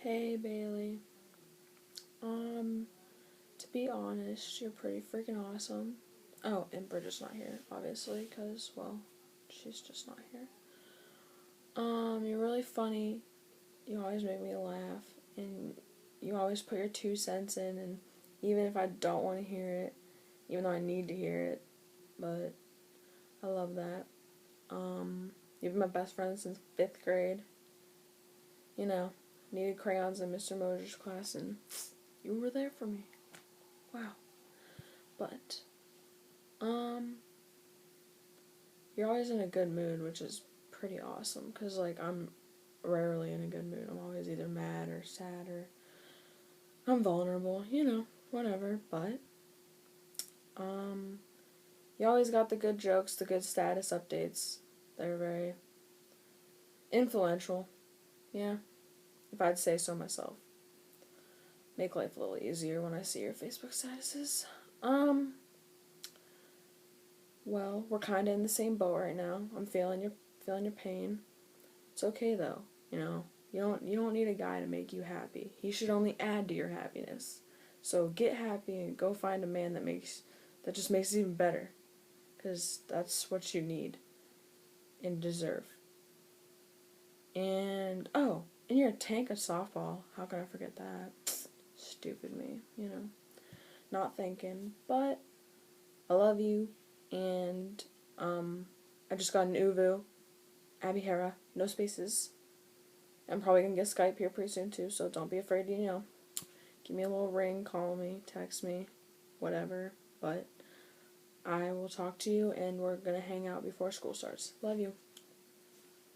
Hey Bailey. To be honest, you're pretty freaking awesome. Oh, and Bridget's not here, obviously, because, well, she's just not here. You're really funny. You always make me laugh, and you always put your 2 cents in, and even if I don't want to hear it, even though I need to hear it, but I love that. You've been my best friend since 5th grade. You know, needed crayons in Mr. Mosier's class, and you were there for me. Wow. But, you're always in a good mood, which is pretty awesome, because, I'm rarely in a good mood. I'm always either mad or sad or I'm vulnerable, whatever. But, you always got the good jokes, the good status updates. They're very influential, yeah, if I'd say so myself. Make life a little easier when I see your Facebook statuses. Well, we're kind of in the same boat right now. I'm feeling your pain. It's okay though, You don't need a guy to make you happy. He should only add to your happiness. So get happy and go find a man that just makes it even better, cuz that's what you need and deserve. And you're a tank at softball. How could I forget that? Stupid me. Not thinking, but I love you, and I just got an Uvu, Abby Hera, no spaces. I'm probably gonna get Skype here pretty soon too, so don't be afraid to, give me a little ring, call me, text me, whatever. But I will talk to you, and we're gonna hang out before school starts. Love you.